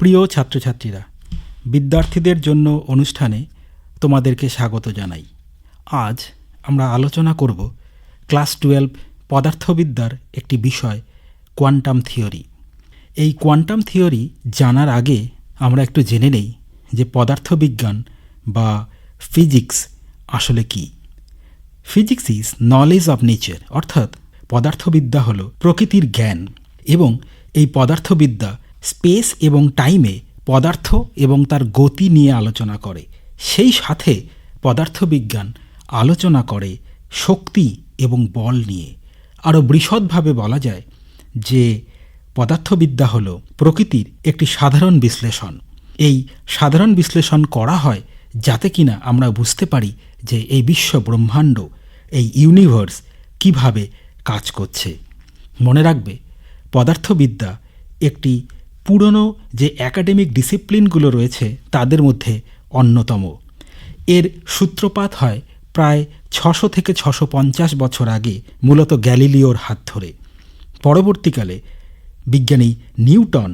প্রিয় ছাত্রছাত্রীরা, বিদ্যার্থীদের জন্য অনুষ্ঠানে তোমাদেরকে স্বাগত জানাই। আজ আমরা আলোচনা করব ক্লাস 12 পদার্থবিদ্যার একটি বিষয়, কোয়ান্টাম থিওরি। এই কোয়ান্টাম থিওরি জানার আগে আমরা একটু জেনে নেই যে পদার্থবিজ্ঞান বা ফিজিক্স আসলে কি। Physics is knowledge of nature, অর্থাৎ পদার্থবিদ্যা হল প্রকৃতির জ্ঞান, এবং এই পদার্থবিদ্যা স্পেস এবং টাইমে পদার্থ এবং তার গতি নিয়ে আলোচনা করে। সেই সাথে পদার্থবিজ্ঞান আলোচনা করে শক্তি এবং বল নিয়ে। আরও বিশদভাবে বলা যায় যে পদার্থবিদ্যা হল প্রকৃতির একটি সাধারণ বিশ্লেষণ। এই সাধারণ বিশ্লেষণ করা হয় যাতে কিনা আমরা বুঝতে পারি যে এই বিশ্ব ব্রহ্মাণ্ড, এই ইউনিভার্স কিভাবে কাজ করছে। মনে রাখবে, পদার্থবিদ্যা একটি পুরনো যে একাডেমিক ডিসিপ্লিনগুলো রয়েছে তাদের মধ্যে অন্যতম। এর সূত্রপাত হয় প্রায় 600 থেকে 650 বছর আগে, মূলত গ্যালিলিওর হাত ধরে। পরবর্তীকালে বিজ্ঞানী নিউটন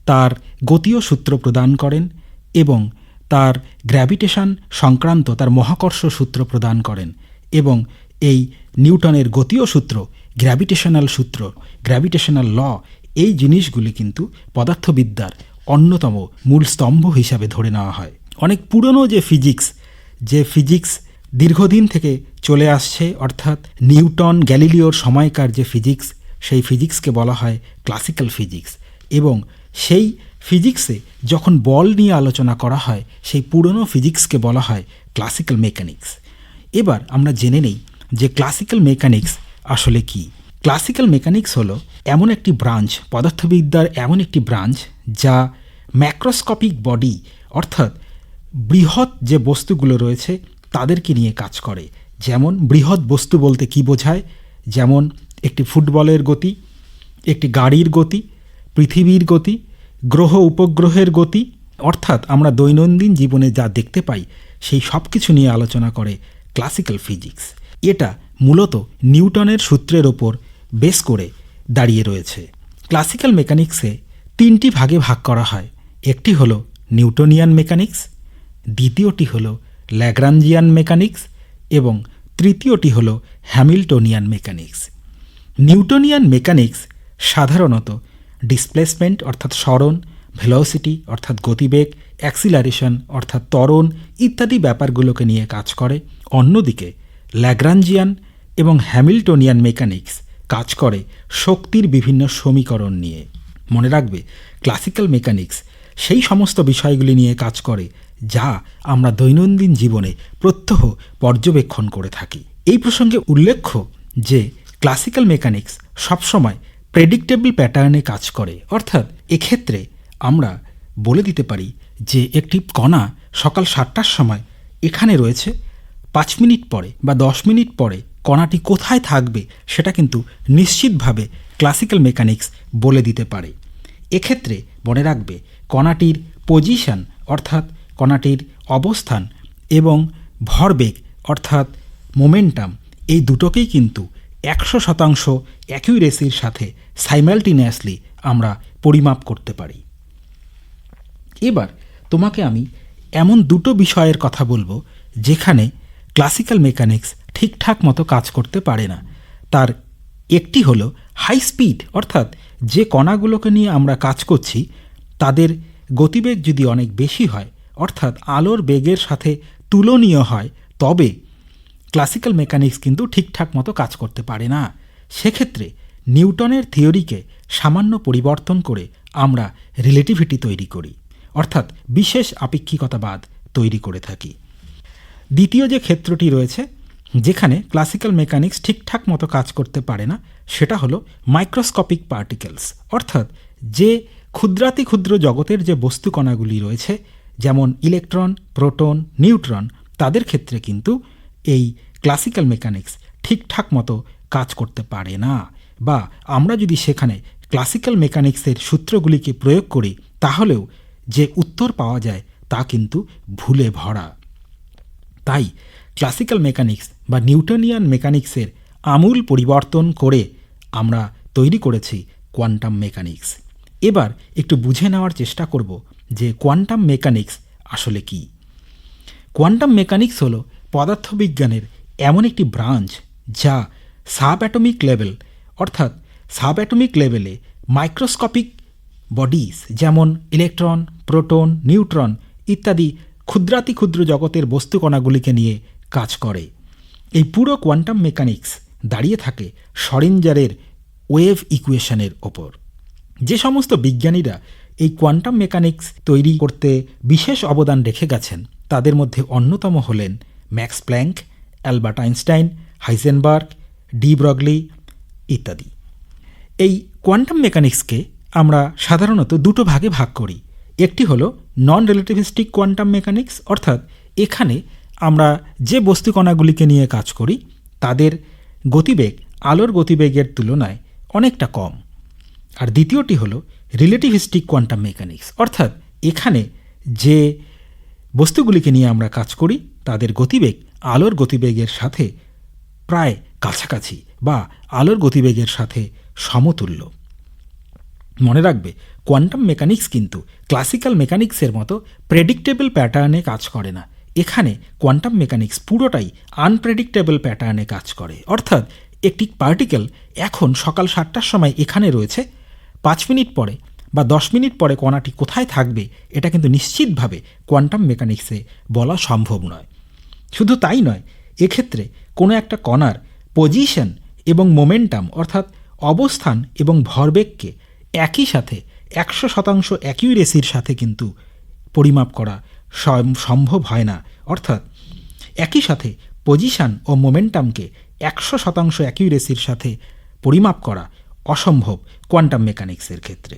তার গতীয় সূত্র প্রদান করেন এবং তার গ্র্যাভিটেশন সংক্রান্ত তার মহাকর্ষ সূত্র প্রদান করেন, এবং এই নিউটনের গতীয় সূত্র, গ্র্যাভিটেশনাল সূত্র, গ্র্যাভিটেশনাল ল, এই জিনিসগুলি কিন্তু পদার্থবিদ্যার অন্যতম মূল স্তম্ভ হিসাবে ধরে নেওয়া হয়। অনেক পুরনো যে ফিজিক্স দীর্ঘদিন থেকে চলে আসছে, অর্থাৎ নিউটন গ্যালিলিওর সময়কার যে ফিজিক্স, সেই ফিজিক্সকে বলা হয় ক্লাসিক্যাল ফিজিক্স। এবং সেই ফিজিক্সে যখন বল নিয়ে আলোচনা করা হয়, সেই পুরনো ফিজিক্সকে বলা হয় ক্লাসিক্যাল মেকানিক্স। এবার আমরা জেনে নেই যে ক্লাসিক্যাল মেকানিক্স আসলে কি। ক্লাসিক্যাল মেকানিক্স হলো এমন একটি ব্রাঞ্চ, পদার্থবিদ্যার এমন একটি ব্রাঞ্চ যা ম্যাক্রোস্কোপিক বডি, অর্থাৎ বৃহৎ যে বস্তুগুলো রয়েছে তাদেরকে নিয়ে কাজ করে। যেমন বৃহৎ বস্তু বলতে কি বোঝায়? যেমন একটি ফুটবলের গতি, একটি গাড়ির গতি, পৃথিবীর গতি, গ্রহ উপগ্রহের গতি, অর্থাৎ আমরা দৈনন্দিন জীবনে যা দেখতে পাই সেই সব কিছু নিয়ে আলোচনা করে ক্লাসিক্যাল ফিজিক্স। এটা মূলত নিউটনের সূত্রের ওপর বেস করে দাঁড়িয়ে রয়েছে। ক্লাসিক্যাল মেকানিক্সে 3টি ভাগে ভাগ করা হয়। একটি হলো নিউটনিয়ান মেকানিক্স, দ্বিতীয়টি হলো ল্যাগ্রাঞ্জিয়ান মেকানিক্স এবং তৃতীয়টি হলো হ্যামিল্টনিয়ান মেকানিক্স। নিউটনিয়ান মেকানিক্স সাধারণত ডিসপ্লেসমেন্ট অর্থাৎ সরণ, ভেলোসিটি অর্থাৎ গতিবেগ, অ্যাক্সিলারেশন অর্থাৎ ত্বরণ ইত্যাদি ব্যাপারগুলোকে নিয়ে কাজ করে। অন্যদিকে ল্যাগ্রাঞ্জিয়ান এবং হ্যামিল্টনিয়ান মেকানিক্স কাজ করে শক্তির বিভিন্ন সমীকরণ নিয়ে। মনে রাখবে, ক্লাসিক্যাল মেকানিক্স সেই সমস্ত বিষয়গুলি নিয়ে কাজ করে যা আমরা দৈনন্দিন জীবনে প্রত্যহ পর্যবেক্ষণ করে থাকি। এই প্রসঙ্গে উল্লেখ্য যে ক্লাসিক্যাল মেকানিক্স সবসময় প্রেডিক্টেবল প্যাটার্নে কাজ করে, অর্থাৎ এক্ষেত্রে আমরা বলে দিতে পারি যে একটি কণা সকাল 7টার সময় এখানে রয়েছে, 5 মিনিট পরে বা 10 মিনিট পরে কণাটি কোথায় থাকবে সেটা কিন্তু নিশ্চিতভাবে ক্লাসিক্যাল মেকানিক্স বলে দিতে পারে। এক্ষেত্রে মনে রাখবে, কণাটির পজিশন অর্থাৎ কণাটির অবস্থান এবং ভরবেগ অর্থাৎ মোমেন্টাম, এই দুটোকেই কিন্তু 100% অ্যাকিউরেসির সাথে সাইমালটেনিয়াসলি আমরা পরিমাপ করতে পারি। এবার তোমাকে আমি এমন দুটো বিষয়ের কথা বলবো যেখানে ক্লাসিক্যাল মেকানিক্স ঠিকঠাক মতো কাজ করতে পারে না। তার একটি হলো হাই স্পিড, অর্থাৎ যে কণাগুলোকে নিয়ে আমরা কাজ করছি তাদের গতিবেগ যদি অনেক বেশি হয়, অর্থাৎ আলোর বেগের সাথে তুলনীয় হয়, তবে ক্লাসিক্যাল মেকানিক্স কিন্তু ঠিকঠাক মতো কাজ করতে পারে না। সেক্ষেত্রে নিউটনের থিওরিকে সামান্য পরিবর্তন করে আমরা রিলেটিভিটি তৈরি করি, অর্থাৎ বিশেষ আপেক্ষিকতাবাদ তৈরি করে থাকি। দ্বিতীয় যে ক্ষেত্রটি রয়েছে যেখানে ক্লাসিক্যাল মেকানিক্স ঠিকঠাক মতো কাজ করতে পারে না, সেটা হলো মাইক্রোস্কোপিক পার্টিকেলস, অর্থাৎ যে ক্ষুদ্রাতি ক্ষুদ্র জগতের যে বস্তু কণাগুলি রয়েছে, যেমন ইলেকট্রন, প্রোটন, নিউট্রন, তাদের ক্ষেত্রে কিন্তু এই ক্লাসিক্যাল মেকানিক্স ঠিকঠাক মতো কাজ করতে পারে না। বা আমরা যদি সেখানে ক্লাসিক্যাল মেকানিক্সের সূত্রগুলিকে প্রয়োগ করি তাহলেও যে উত্তর পাওয়া যায় তা কিন্তু ভুলে ভরা। তাই ক্লাসিক্যাল মেকানিক্স বা নিউটনিয়ান মেকানিক্সের আমূল পরিবর্তন করে আমরা তৈরি করেছি কোয়ান্টাম মেকানিক্স। এবার একটু বুঝে নেওয়ার চেষ্টা করব যে কোয়ান্টাম মেকানিক্স আসলে কি। কোয়ান্টাম মেকানিক্স হলো পদার্থবিজ্ঞানের এমন একটি ব্রাঞ্চ যা সাব অ্যাটমিক লেভেল অর্থাৎ সাব অ্যাটমিক লেভেলে মাইক্রোস্কোপিক বডিজ যেমন ইলেকট্রন, প্রোটন, নিউট্রন ইত্যাদি ক্ষুদ্রাতি ক্ষুদ্র জগতের বস্তুকণাগুলিকে নিয়ে কাজ করে। এই পুরো কোয়ান্টাম মেকানিক্স দাঁড়িয়ে থাকে শরিঞ্জারের ওয়েভ ইকুয়েশনের ওপর। যে সমস্ত বিজ্ঞানীরা এই কোয়ান্টাম মেকানিক্স তৈরি করতে বিশেষ অবদান রেখে গেছেন তাদের মধ্যে অন্যতম হলেন Max Planck, Albert Einstein, Heisenberg, de Broglie ইত্যাদি। এই কোয়ান্টাম মেকানিক্সকে আমরা সাধারণত দুটো ভাগে ভাগ করি। একটি হলো নন রিলেটিভিস্টিক কোয়ান্টাম মেকানিক্স, অর্থাৎ এখানে আমরা যে বস্তুকণাগুলিকে নিয়ে কাজ করি তাদের গতিবেগ আলোর গতিবেগের তুলনায় অনেকটা কম। আর দ্বিতীয়টি হলো রিলেটিভিস্টিক কোয়ান্টাম মেকানিক্স, অর্থাৎ এখানে যে বস্তুগুলিকে নিয়ে আমরা কাজ করি তাদের গতিবেগ আলোর গতিবেগের সাথে প্রায় কাছাকাছি বা আলোর গতিবেগের সাথে সমতুল্য। মনে রাখবে, কোয়ান্টাম মেকানিক্স কিন্তু ক্লাসিক্যাল মেকানিক্সের মতো প্রেডিক্টেবল প্যাটার্নে কাজ করে না। এখানে কোয়ান্টাম মেকানিক্স পুরোটাই আনপ্রেডিক্টেবল প্যাটার্নে কাজ করে। অর্থাৎ একটি পার্টিকেল এখন সকাল 7টার সময় এখানে রয়েছে, 5 মিনিট পরে বা 10 মিনিট পরে কণাটি কোথায় থাকবে এটা কিন্তু নিশ্চিতভাবে কোয়ান্টাম মেকানিক্সে বলা সম্ভব নয়। শুধু তাই নয়, এক্ষেত্রে কোনো একটা কণার পজিশন এবং মোমেন্টাম অর্থাৎ অবস্থান এবং ভরবেগকে একই সাথে 100% অ্যাকিউরেসির সাথে কিন্তু পরিমাপ করা সম্ভব হয় না। অর্থাৎ একই সাথে পজিশন ও মোমেন্টামকে 100% অ্যাকিউরেসির সাথে পরিমাপ করা অসম্ভব কোয়ান্টাম মেকানিক্সের ক্ষেত্রে।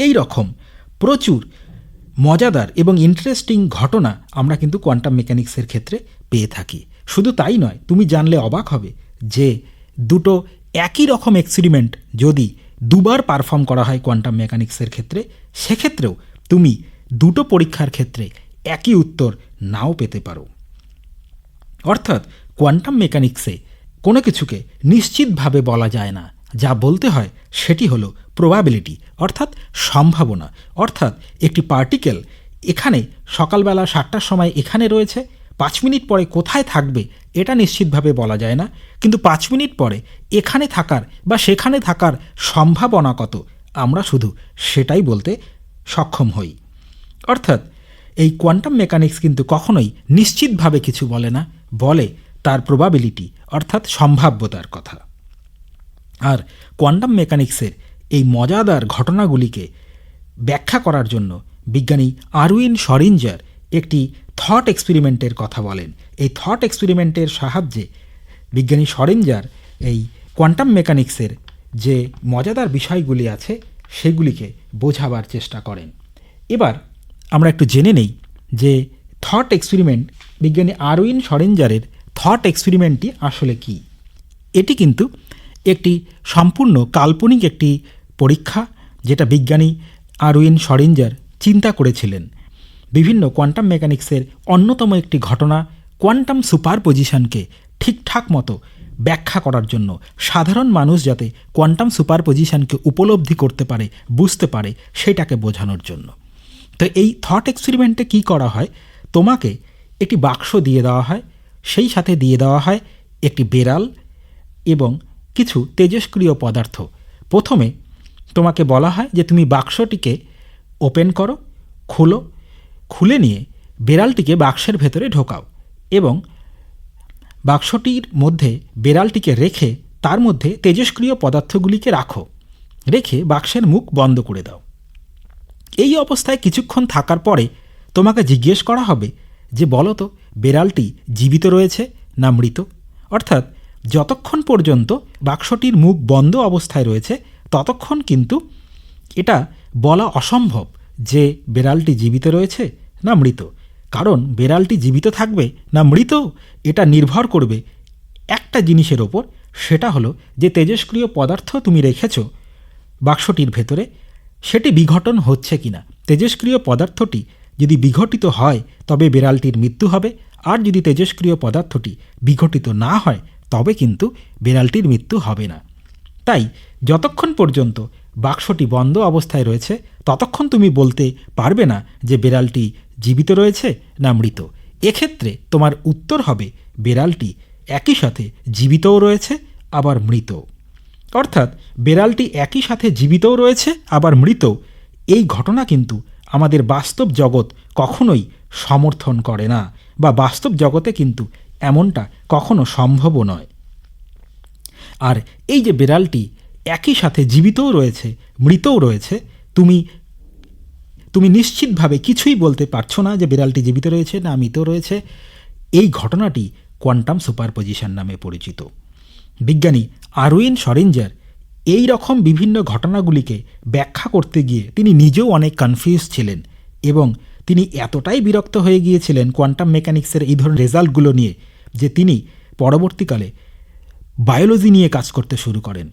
এই রকম প্রচুর মজাদার এবং ইন্টারেস্টিং ঘটনা আমরা কিন্তু কোয়ান্টাম মেকানিক্সের ক্ষেত্রে পেয়ে থাকি। শুধু তাই নয়, তুমি জানলে অবাক হবে যে দুটো একই রকম এক্সপেরিমেন্ট যদি দুবার পারফর্ম করা হয় কোয়ান্টাম মেকানিক্সের ক্ষেত্রে, সেক্ষেত্রেও তুমি দুটো পরীক্ষার ক্ষেত্রে একই উত্তর নাও পেতে পারো। অর্থাৎ কোয়ান্টাম মেকানিক্সে কোনো কিছুকে নিশ্চিতভাবে বলা যায় না, যা বলতে হয় সেটি হলো প্রবাবিলিটি অর্থাৎ সম্ভাবনা। অর্থাৎ একটি পার্টিকেল এখানে সকালবেলা 7টার সময় এখানে রয়েছে, 5 মিনিট পরে কোথায় থাকবে এটা নিশ্চিতভাবে বলা যায় না, কিন্তু 5 মিনিট পরে এখানে থাকার বা সেখানে থাকার সম্ভাবনা কত আমরা শুধু সেটাই বলতে সক্ষম হই। অর্থাৎ এই কোয়ান্টাম মেকানিক্স কিন্তু কখনোই নিশ্চিতভাবে কিছু বলে না, বলে তার প্রবাবিলিটি অর্থাৎ সম্ভাব্যতার কথা। আর কোয়ান্টাম মেকানিক্সের এই মজাদার ঘটনাগুলিকে ব্যাখ্যা করার জন্য বিজ্ঞানী আরউইন শরিঞ্জার একটি থট এক্সপেরিমেন্টের কথা বলেন। এই থট এক্সপেরিমেন্টের সাহায্যে বিজ্ঞানী শরিঞ্জার এই কোয়ান্টাম মেকানিক্সের যে মজাদার বিষয়গুলি আছে সেগুলিকে বোঝাবার চেষ্টা করেন। এবার আমরা একটু জেনে নেই যে থট এক্সপেরিমেন্ট, বিজ্ঞানী আরউইন শরিঞ্জারের থট এক্সপেরিমেন্টটি আসলে কি। এটি কিন্তু একটি সম্পূর্ণ কাল্পনিক একটি পরীক্ষা, যেটা বিজ্ঞানী আরউইন শরিঞ্জার চিন্তা করেছিলেন বিভিন্ন কোয়ান্টাম মেকানিক্সের অন্যতম একটি ঘটনা কোয়ান্টাম সুপারপজিশনকে ঠিকঠাক মতো ব্যাখ্যা করার জন্য, সাধারণ মানুষ যাতে কোয়ান্টাম সুপারপজিশনকে উপলব্ধি করতে পারে, বুঝতে পারে, সেটাকে বোঝানোর জন্য। তো এই থট এক্সপেরিমেন্টে কি করা হয়, তোমাকে একটি বাক্স দিয়ে দেওয়া হয়, সেই সাথে দিয়ে দেওয়া হয় একটি বেড়াল এবং কিছু তেজস্ক্রিয় পদার্থ। প্রথমে তোমাকে বলা হয় যে তুমি বাক্সটিকে ওপেন করো, খুলে নিয়ে বেড়ালটিকে বাক্সের ভেতরে ঢোকাও এবং বাক্সটির মধ্যে বেড়ালটিকে রেখে তার মধ্যে তেজস্ক্রিয় পদার্থগুলিকে রাখো, রেখে বাক্সের মুখ বন্ধ করে দাও। এই অবস্থায় কিছুক্ষণ থাকার পরে তোমাকে জিজ্ঞেস করা হবে যে বলো তো বেড়ালটি জীবিত রয়েছে না মৃত। অর্থাৎ যতক্ষণ পর্যন্ত বাক্সটির মুখ বন্ধ অবস্থায় রয়েছে ততক্ষণ কিন্তু এটা বলা অসম্ভব যে বেড়ালটি জীবিত রয়েছে না মৃত। কারণ বেড়ালটি জীবিত থাকবে না মৃত এটা নির্ভর করবে একটা জিনিসের ওপর, সেটা হলো যে তেজস্ক্রিয় পদার্থ তুমি রেখেছ বাক্সটির ভেতরে সেটি বিঘটন হচ্ছে কিনা। তেজস্ক্রিয় পদার্থটি যদি বিঘটিত হয় তবে বিড়ালটির মৃত্যু হবে, আর যদি তেজস্ক্রিয় পদার্থটি বিঘটিত না হয় তবে কিন্তু বিড়ালটির মৃত্যু হবে না। তাই যতক্ষণ পর্যন্ত বাক্সটি বন্ধ অবস্থায় রয়েছে ততক্ষণ তুমি বলতে পারবে না যে বিড়ালটি জীবিত রয়েছে না মৃত। এক্ষেত্রে তোমার উত্তর হবে বিড়ালটি একই সাথে জীবিতও রয়েছে আবার মৃত। অর্থাৎ বিড়ালটি একই সাথে জীবিতও রয়েছে আবার মৃত, এই ঘটনা কিন্তু আমাদের বাস্তব জগৎ কখনোই সমর্থন করে না, বা বাস্তব জগতে কিন্তু এমনটা কখনো সম্ভবও নয়। আর এই যে বিড়ালটি একই সাথে জীবিতও রয়েছে মৃতও রয়েছে, তুমি নিশ্চিতভাবে কিছুই বলতে পারছো না যে বিড়ালটি জীবিত রয়েছে না মৃত রয়েছে। এই ঘটনাটি কোয়ান্টাম সুপারপজিশন নামে পরিচিত। বিজ্ঞানী আরউইন শরিঞ্জার এই রকম বিভিন্ন ঘটনাগুলিকে ব্যাখ্যা করতে গিয়ে তিনি নিজেও অনেক কনফিউজ ছিলেন এবং তিনি এতটাই বিরক্ত হয়ে গিয়েছিলেন কোয়ান্টাম মেকানিক্সের এই ধরনের রেজাল্টগুলো নিয়ে যে তিনি পরবর্তীকালে বায়োলজি নিয়ে কাজ করতে শুরু করেন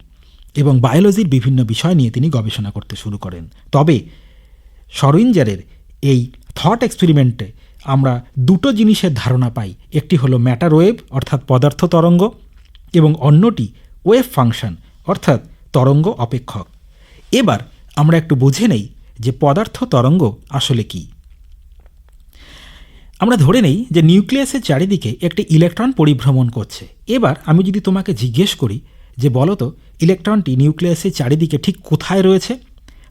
এবং বায়োলজির বিভিন্ন বিষয় নিয়ে তিনি গবেষণা করতে শুরু করেন। তবে শরিঞ্জারের এই থট এক্সপেরিমেন্টে আমরা দুটো জিনিসের ধারণা পাই, একটি হলো ম্যাটার ওয়েভ অর্থাৎ পদার্থ তরঙ্গ এবং অন্যটি ওয়েভ ফাংশন অর্থাৎ তরঙ্গ অপেক্ষক। এবার আমরা একটু বুঝে নেই যে পদার্থ তরঙ্গ আসলে কি। আমরা ধরে নেই যে নিউক্লিয়াসের চারিদিকে একটি ইলেকট্রন পরিভ্রমণ করছে। এবার আমি যদি তোমাকে জিজ্ঞেস করি যে বলো তো ইলেকট্রনটি নিউক্লিয়াসের চারিদিকে ঠিক কোথায় রয়েছে,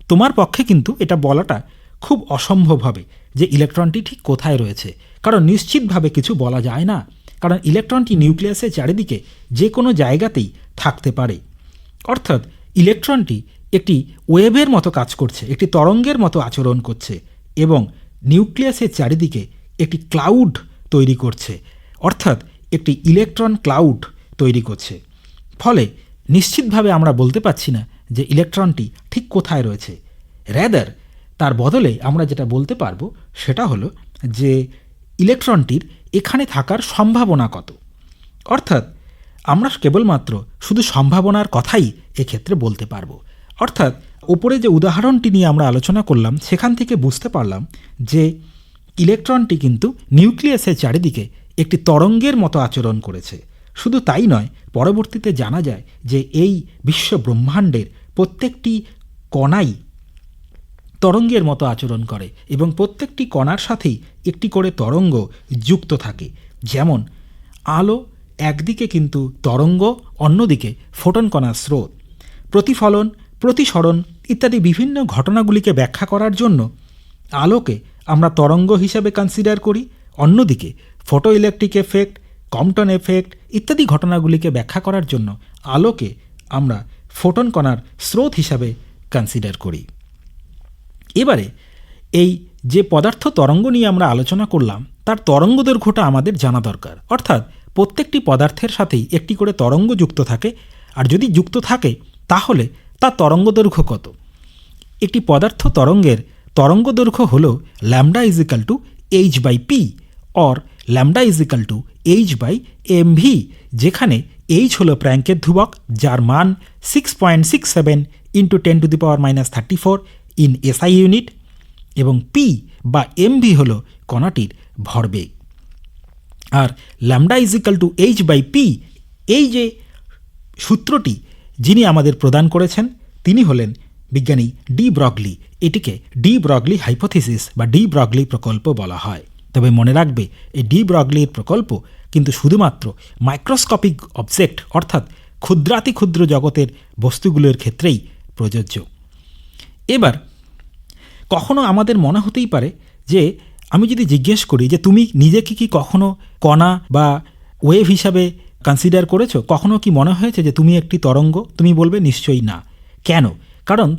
তোমার পক্ষে কিন্তু এটা বলাটা খুব অসম্ভব হবে যে ইলেকট্রনটি ঠিক কোথায় রয়েছে, কারণ নিশ্চিতভাবে কিছু বলা যায় না, কারণ ইলেকট্রনটি নিউক্লিয়াসের চারিদিকে যে কোনো জায়গাতেই থাকতে পারে। অর্থাৎ ইলেকট্রনটি একটি ওয়েভের মতো কাজ করছে, একটি তরঙ্গের মতো আচরণ করছে এবং নিউক্লিয়াসের চারিদিকে একটি ক্লাউড তৈরি করছে, অর্থাৎ একটি ইলেকট্রন ক্লাউড তৈরি করছে। ফলে নিশ্চিতভাবে আমরা বলতে পারছি না যে ইলেকট্রনটি ঠিক কোথায় রয়েছে। র্যাদার তার বদলে আমরা যেটা বলতে পারবো সেটা হলো যে ইলেকট্রনটির এখানে থাকার সম্ভাবনা কত। অর্থাৎ আমরা কেবলমাত্র শুধু সম্ভাবনার কথাই এক্ষেত্রে বলতে পারবো। অর্থাৎ ওপরে যে উদাহরণটি নিয়ে আমরা আলোচনা করলাম সেখান থেকে বুঝতে পারলাম যে ইলেকট্রনটি কিন্তু নিউক্লিয়াসের চারিদিকে একটি তরঙ্গের মতো আচরণ করেছে। শুধু তাই নয়, পরবর্তীতে জানা যায় যে এই বিশ্ব ব্রহ্মাণ্ডের প্রত্যেকটি কণাই তরঙ্গের মতো আচরণ করে এবং প্রত্যেকটি কণার সাথেই একটি করে তরঙ্গ যুক্ত থাকে। যেমন আলো একদিকে কিন্তু তরঙ্গ, অন্যদিকে ফোটন কণার স্রোত। প্রতিফলন, প্রতিসরণ ইত্যাদি বিভিন্ন ঘটনাগুলিকে ব্যাখ্যা করার জন্য আলোকে আমরা তরঙ্গ হিসাবে কনসিডার করি, অন্যদিকে photo electric effect, Compton effect ইত্যাদি ঘটনাগুলিকে ব্যাখ্যা করার জন্য আলোকে আমরা ফোটন কণার স্রোত হিসাবে কনসিডার করি। এবারে এই যে পদার্থ তরঙ্গ নিয়ে আমরা আলোচনা করলাম তার তরঙ্গ দৈর্ঘ্যটা আমাদের জানা দরকার। অর্থাৎ প্রত্যেকটি পদার্থের সাথেই একটি করে তরঙ্গ যুক্ত থাকে, আর যদি যুক্ত থাকে তাহলে তার তরঙ্গ দৈর্ঘ্য কত। একটি পদার্থ তরঙ্গের তরঙ্গ দৈর্ঘ্য হল lambda is equal to h/p or lambda is equal to h/mv, যেখানে h হল প্র্যাঙ্কের ধ্রুবক যার মান 6.67 × 10⁻³ ইন SI ইউনিট এবং p বা mv হল কণাটির ভরবেগ। আর ল্যামডা ইজিক্যাল টু h/p এই যে সূত্রটি যিনি আমাদের প্রদান করেছেন তিনি হলেন বিজ্ঞানী ডি ব্রগলি। এটিকে ডি ব্রগলি হাইপোথিসিস বা ডি ব্রগলি প্রকল্প বলা হয়। তবে মনে রাখবে এই ডি ব্রগলির প্রকল্প কিন্তু শুধুমাত্র মাইক্রোস্কোপিক অবজেক্ট অর্থাৎ ক্ষুদ্রাতি ক্ষুদ্র জগতের বস্তুগুলোর ক্ষেত্রেই প্রযোজ্য। এবার কখনো আমাদের মনে হতেই পারে যে আমি যদি জিজ্ঞেস করি যে তুমি নিজেকে কি কখনো কণা বা ওয়েভ হিসাবে কনসিডার করেছো, কখনো কি মনে হয়েছে যে তুমি একটি তরঙ্গ? তুমি বলবে নিশ্চয়ই না। কেন? কারণ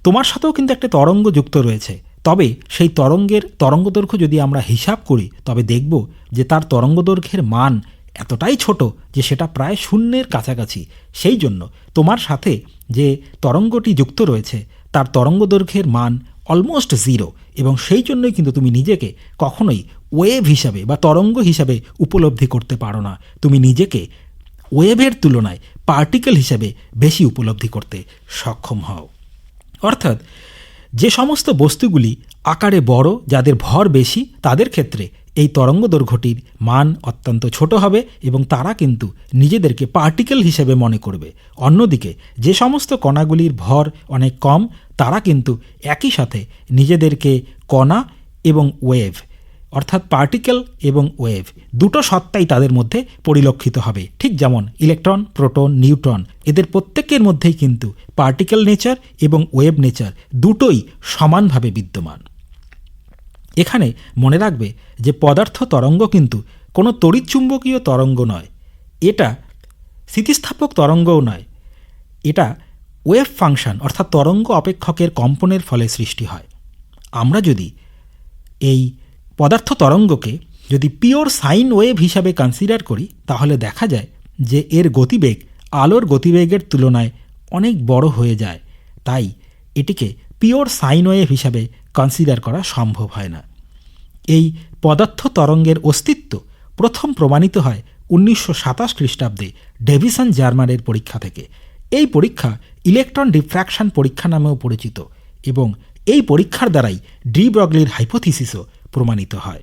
তোমার সাথেও কিন্তু একটা তরঙ্গ যুক্ত রয়েছে। তবে সেই তরঙ্গের তরঙ্গদৈর্ঘ্য যদি আমরা হিসাব করি তবে দেখব যে তার তরঙ্গদৈর্ঘ্যের মান এতটাই ছোট যে সেটা প্রায় শূন্যের কাছাকাছি। সেই জন্য তোমার সাথে যে তরঙ্গটি যুক্ত রয়েছে তার তরঙ্গদৈর্ঘ্যের মান অলমোস্ট 0 এবং সেই জন্যই কিন্তু তুমি নিজেকে কখনোই ওয়েভ হিসাবে বা তরঙ্গ হিসাবে উপলব্ধি করতে পারো না। তুমি নিজেকে ওয়েভের তুলনায় পার্টিকেল হিসাবে বেশি উপলব্ধি করতে সক্ষম হও। অর্থাৎ যে সমস্ত বস্তুগুলি আকারে বড়, যাদের ভর বেশি, তাদের ক্ষেত্রে এই তরঙ্গ দৈর্ঘ্যটির মান অত্যন্ত ছোট হবে এবং তারা কিন্তু নিজেদেরকে পার্টিকেল হিসেবে মনে করবে। অন্যদিকে যে সমস্ত কণাগুলির ভর অনেক কম তারা কিন্তু একই সাথে নিজেদেরকে কণা এবং ওয়েভ অর্থাৎ পার্টিকেল এবং ওয়েভ দুটো সত্তাই তাদের মধ্যে পরিলক্ষিত হবে। ঠিক যেমন ইলেকট্রন, প্রোটন, নিউট্রন এদের প্রত্যেকের মধ্যেই কিন্তু পার্টিকেল নেচার এবং ওয়েভ নেচার দুটোই সমানভাবে বিদ্যমান। এখানে মনে রাখবে যে পদার্থ তরঙ্গ কিন্তু কোনো তড়িৎচুম্বকীয় তরঙ্গ নয়, এটা স্থিতিস্থাপক তরঙ্গও নয়, এটা ওয়েভ ফাংশন অর্থাৎ তরঙ্গ অপেক্ষকের কম্পনের ফলে সৃষ্টি হয়। আমরা যদি এই পদার্থ তরঙ্গকে যদি পিওর সাইন ওয়েভ হিসাবে কনসিডার করি তাহলে দেখা যায় যে এর গতিবেগ আলোর গতিবেগের তুলনায় অনেক বড় হয়ে যায়, তাই এটিকে পিওর সাইন ওয়েভ হিসাবে কনসিডার করা সম্ভব হয় না। এই পদার্থ তরঙ্গের অস্তিত্ব প্রথম প্রমাণিত হয় 1927 খ্রিস্টাব্দে ডেভিসন জার্মানের পরীক্ষা থেকে। এই পরীক্ষা ইলেকট্রন ডিফ্র্যাকশন পরীক্ষা নামেও পরিচিত এবং এই পরীক্ষার দ্বারাই ডি ব্রগলির হাইপোথিসিসও প্রমাণিত হয়।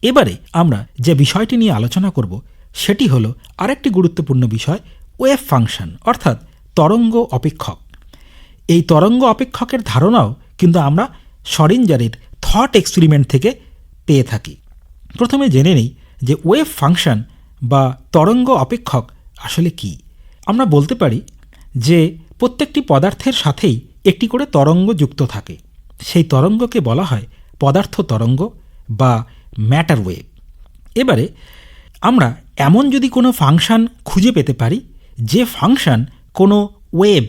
এবারে আমরা যে বিষয়টি নিয়ে আলোচনা করব সেটি হলো আরেকটি গুরুত্বপূর্ণ বিষয়, ওয়েভ ফাংশন অর্থাৎ তরঙ্গ অপেক্ষক। এই তরঙ্গ অপেক্ষকের ধারণাও কিন্তু আমরা শরিঞ্জারের থট এক্সপেরিমেন্ট থেকে পেয়ে থাকি। প্রথমে জেনে নিই যে ওয়েভ ফাংশন বা তরঙ্গ অপেক্ষক আসলে কি। আমরা বলতে পারি যে প্রত্যেকটি পদার্থের সাথেই একটি করে তরঙ্গ যুক্ত থাকে, সেই তরঙ্গকে বলা হয় পদার্থ তরঙ্গ বা ম্যাটার ওয়েভ। এবারে আমরা এমন যদি কোনো ফাংশন খুঁজে পেতে পারি যে ফাংশন কোনো ওয়েভ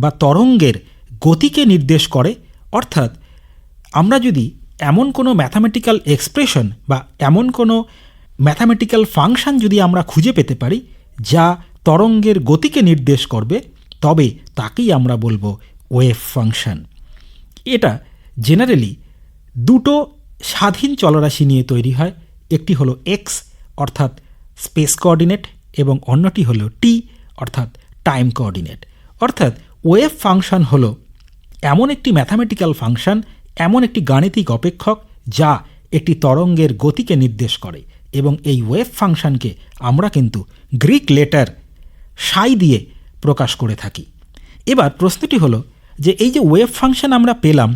বা তরঙ্গের গতিকে নির্দেশ করে, অর্থাৎ আমরা যদি এমন কোনো ম্যাথামেটিক্যাল এক্সপ্রেশন বা এমন কোনো ম্যাথামেটিক্যাল ফাংশন যদি আমরা খুঁজে পেতে পারি যা তরঙ্গের গতিকে নির্দেশ করবে, তবে তাকেই আমরা বলবো ওয়েভ ফাংশন। এটা জেনারেলি দুটো স্বাধীন চলরাশি নিয়ে তৈরি হয়, একটি হলো এক্স অর্থাৎ স্পেস কোঅর্ডিনেট এবং অন্যটি হলো টি অর্থাৎ টাইম কোঅর্ডিনেট। অর্থাৎ ওয়েভ ফাংশন হলো এমন একটি ম্যাথামেটিক্যাল ফাংশন, এমন একটি গাণিতিক অপেক্ষক যা একটি তরঙ্গের গতিকে নির্দেশ করে এবং এই ওয়েভ ফাংশনকে আমরা কিন্তু গ্রিক লেটার সাই দিয়ে প্রকাশ করে থাকি। এবার প্রশ্নটি হলো যে এই যে ওয়েভ ফাংশন আমরা পেলাম,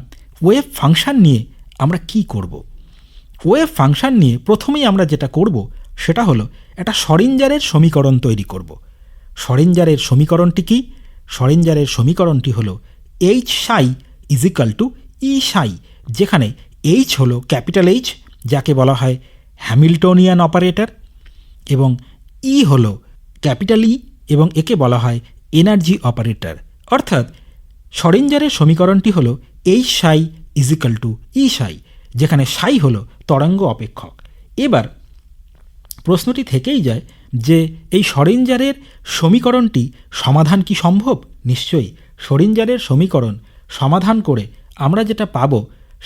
ওয়েভ ফাংশন নিয়ে আমরা কি করব? ওয়েভ ফাংশন নিয়ে প্রথমেই আমরা যেটা করব সেটা হলো একটা শরিঞ্জারের সমীকরণ তৈরি করব। শরিঞ্জারের সমীকরণটি কি? শরিঞ্জারের সমীকরণটি হলো H Sai is equal to ই সাই, যেখানে এইচ হলো ক্যাপিটাল এইচ যাকে বলা হয় হ্যামিল্টনিয়ান অপারেটর এবং ই হলো ক্যাপিটাল ই এবং একে বলা হয় এনার্জি অপারেটর। অর্থাৎ শরিঞ্জারের সমীকরণটি হলো H Sai is equal to ই সাই, যেখানে সাই হলো তরঙ্গ অপেক্ষক। এবার প্রশ্নটি থেকেই যায় যে এই শরিঞ্জারের সমীকরণটি সমাধান কি সম্ভব? নিশ্চয়ই। শরিঞ্জারের সমীকরণ সমাধান করে আমরা যেটা পাব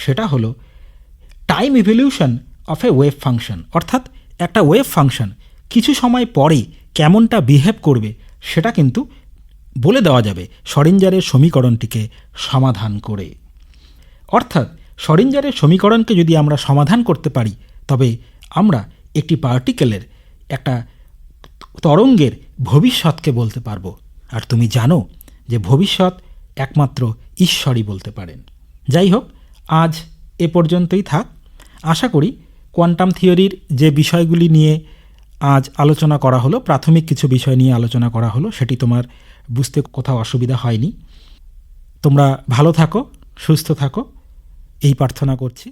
সেটা হলো time evolution of A wave function, অর্থাৎ একটা ওয়েভ ফাংশন কিছু সময় পরে কেমনটা বিহেভ করবে সেটা কিন্তু বলে দেওয়া যাবে শরিঞ্জারের সমীকরণটিকে সমাধান করে। অর্থাৎ শরিঞ্জারের সমীকরণকে যদি আমরা সমাধান করতে পারি তবে আমরা একটি পার্টিকেলের একটা তরঙ্গের ভবিষ্যৎকে বলতে পারবো। আর তুমি জানো যে ভবিষ্যৎ একমাত্র ঈশ্বরই বলতে পারেন। যাই হোক, আজ এ পর্যন্তই থাক। আশা করি কোয়ান্টাম থিওরির যে বিষয়গুলি নিয়ে আজ আলোচনা করা হলো, প্রাথমিক কিছু বিষয় নিয়ে আলোচনা করা হলো, সেটি তোমার বুঝতে কোথাও অসুবিধা হয়নি। তোমরা ভালো থাকো, সুস্থ থাকো, এই প্রার্থনা করছি।